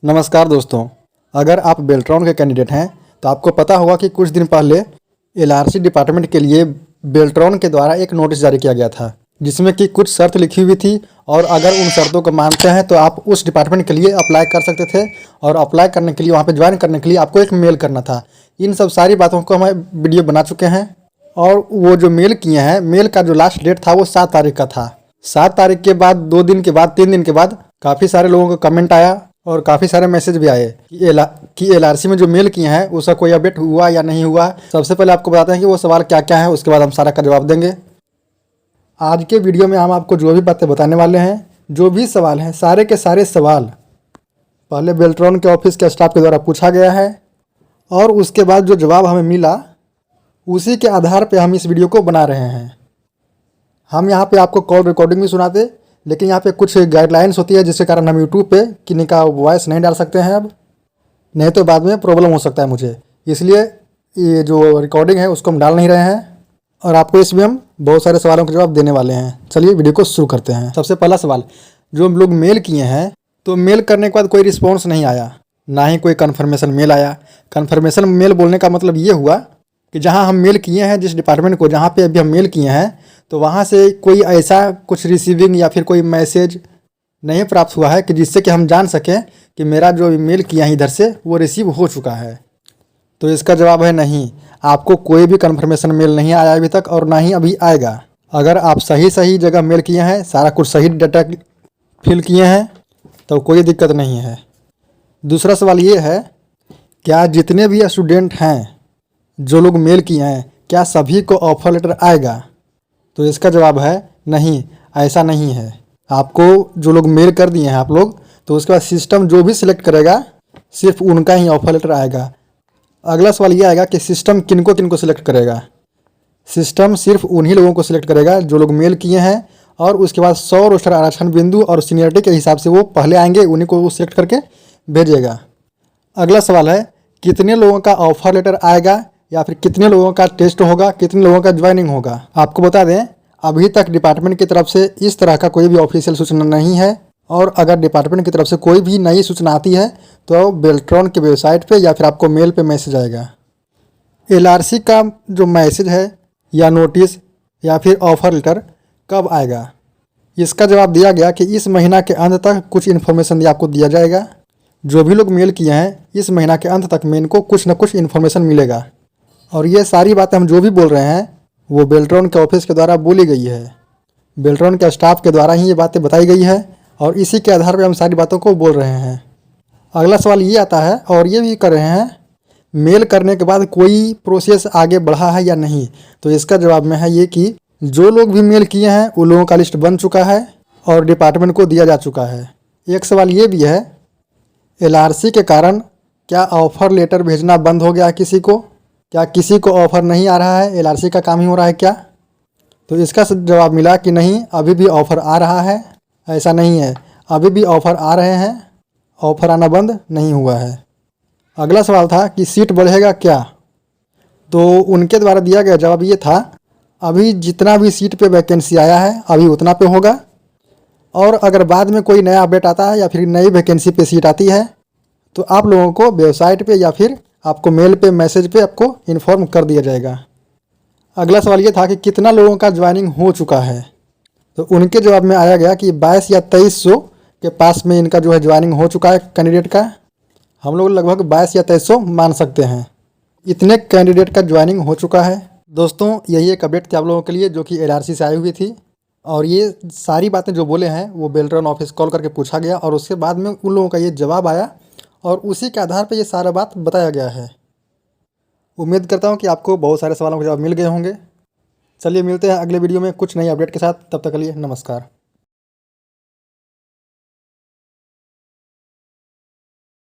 नमस्कार दोस्तों, अगर आप बेल्ट्रॉन के कैंडिडेट हैं तो आपको पता होगा कि कुछ दिन पहले एलआरसी डिपार्टमेंट के लिए बेल्ट्रॉन के द्वारा एक नोटिस जारी किया गया था, जिसमें कि कुछ शर्त लिखी हुई थी और अगर उन शर्तों को मानते हैं तो आप उस डिपार्टमेंट के लिए अप्लाई कर सकते थे और अप्लाई करने के लिए वहाँ पर ज्वाइन करने के लिए आपको एक मेल करना था। इन सब सारी बातों को हम वीडियो बना चुके हैं और वो जो मेल किए हैं, मेल का जो लास्ट डेट था वो 7 तारीख का था। 7 तारीख के बाद 2 दिन के बाद 3 दिन के बाद काफ़ी सारे लोगों को कमेंट आया और काफ़ी सारे मैसेज भी आए कि एलआरसी में जो मेल किए हैं उसका कोई अपडेट हुआ या नहीं हुआ। सबसे पहले आपको बताते हैं कि वो सवाल क्या क्या है, उसके बाद हम सारा का जवाब देंगे। आज के वीडियो में हम आपको जो भी बातें बताने वाले हैं, जो भी सवाल हैं, सारे के सारे सवाल पहले बेल्ट्रॉन के ऑफिस के स्टाफ के द्वारा पूछा गया है और उसके बाद जो जवाब हमें मिला उसी के आधार पर हम इस वीडियो को बना रहे हैं। हम यहाँ पर आपको कॉल रिकॉर्डिंग भी सुनाते, लेकिन यहाँ पे कुछ गाइडलाइंस होती है जिसके कारण हम यूट्यूब पे किसी का वॉइस नहीं डाल सकते हैं अब, नहीं तो बाद में प्रॉब्लम हो सकता है मुझे। इसलिए ये जो रिकॉर्डिंग है उसको हम डाल नहीं रहे हैं और आपको इसमें हम बहुत सारे सवालों के जवाब देने वाले हैं। चलिए वीडियो को शुरू करते हैं। सबसे पहला सवाल, जो हम लोग मेल किए हैं तो मेल करने के बाद कोई रिस्पॉन्स नहीं आया, ना ही कोई कन्फर्मेशन मेल आया। कन्फर्मेशन मेल बोलने का मतलब ये हुआ कि जहाँ हम मेल किए हैं, जिस डिपार्टमेंट को जहाँ पे अभी हम मेल किए हैं, तो वहाँ से कोई ऐसा कुछ रिसीविंग या फिर कोई मैसेज नहीं प्राप्त हुआ है कि जिससे कि हम जान सकें कि मेरा जो मेल किया है इधर से वो रिसीव हो चुका है। तो इसका जवाब है नहीं, आपको कोई भी कन्फर्मेशन मेल नहीं आया अभी तक और ना ही अभी आएगा। अगर आप सही जगह मेल किए हैं, सारा कुछ सही डाटा फिल किए हैं तो कोई दिक्कत नहीं है। दूसरा सवाल ये है, क्या जितने भी स्टूडेंट हैं जो लोग मेल किए हैं, क्या सभी को ऑफर लेटर आएगा? तो इसका जवाब है नहीं, ऐसा नहीं है। आपको जो लोग मेल कर दिए हैं आप लोग, तो उसके बाद सिस्टम जो भी सिलेक्ट करेगा सिर्फ उनका ही ऑफर लेटर आएगा। अगला सवाल ये आएगा कि सिस्टम किनको किनको सिलेक्ट करेगा। सिस्टम सिर्फ उन्हीं लोगों को सिलेक्ट करेगा जो लोग मेल किए हैं और उसके बाद 100 रोस्टर आरक्षण बिंदु और सीनियरिटी के हिसाब से वो पहले आएंगे, उन्हीं को वो सिलेक्ट करके भेजेगा। अगला सवाल है, कितने लोगों का ऑफर लेटर आएगा या फिर कितने लोगों का टेस्ट होगा, कितने लोगों का ज्वाइनिंग होगा। आपको बता दें, अभी तक डिपार्टमेंट की तरफ से इस तरह का कोई भी ऑफिशियल सूचना नहीं है और अगर डिपार्टमेंट की तरफ से कोई भी नई सूचना आती है तो बेल्ट्रॉन के वेबसाइट पे या फिर आपको मेल पे मैसेज आएगा। एलआरसी का जो मैसेज है या नोटिस या फिर ऑफर लेटर कब आएगा, इसका जवाब दिया गया कि इस महीना के अंत तक कुछ इन्फॉर्मेशन आपको दिया जाएगा। जो भी लोग मेल किए हैं इस महीना के अंत तक में इनको कुछ न कुछ इन्फॉर्मेशन मिलेगा और ये सारी बातें हम जो भी बोल रहे हैं वो बेल्ट्रॉन के ऑफिस के द्वारा बोली गई है। बेल्ट्रॉन के स्टाफ के द्वारा ही ये बातें बताई गई है और इसी के आधार पर हम सारी बातों को बोल रहे हैं। अगला सवाल ये आता है और ये भी कर रहे हैं, मेल करने के बाद कोई प्रोसेस आगे बढ़ा है या नहीं। तो इसका जवाब में है ये कि जो लोग भी मेल किए हैं उन लोगों का लिस्ट बन चुका है और डिपार्टमेंट को दिया जा चुका है। एक सवाल ये भी है, एलआरसी के कारण क्या ऑफ़र लेटर भेजना बंद हो गया किसी को? क्या किसी को ऑफ़र नहीं आ रहा है, एलआरसी का काम ही हो रहा है क्या? तो इसका जवाब मिला कि नहीं, अभी भी ऑफ़र आ रहा है। ऐसा नहीं है, अभी भी ऑफ़र आ रहे हैं, ऑफ़र आना बंद नहीं हुआ है। अगला सवाल था कि सीट बढ़ेगा क्या? तो उनके द्वारा दिया गया जवाब ये था, अभी जितना भी सीट पे वैकेंसी आया है अभी उतना पे होगा और अगर बाद में कोई नया अपडेट आता है या फिर नई वैकेंसी पे सीट आती है तो आप लोगों को वेबसाइट पे या फिर आपको मेल पे मैसेज पे आपको इन्फॉर्म कर दिया जाएगा। अगला सवाल ये था कि कितना लोगों का ज्वाइनिंग हो चुका है। तो उनके जवाब में आया गया कि 22 या 2300 के पास में इनका जो है ज्वाइनिंग हो चुका है कैंडिडेट का। हम लोग लगभग 22 या 2300 मान सकते हैं, इतने कैंडिडेट का ज्वाइनिंग हो चुका है। दोस्तों, यही एक अपडेट थी आप लोगों के लिए जो कि एलआरसी से आई हुई थी और ये सारी बातें जो बोले हैं वो बेल्ट्रॉन ऑफिस कॉल करके पूछा गया और उसके बाद में उन लोगों का ये जवाब आया और उसी के आधार पर ये सारा बात बताया गया है। उम्मीद करता हूँ कि आपको बहुत सारे सवालों के जवाब मिल गए होंगे। चलिए मिलते हैं अगले वीडियो में कुछ नई अपडेट के साथ, तब तक के लिए नमस्कार।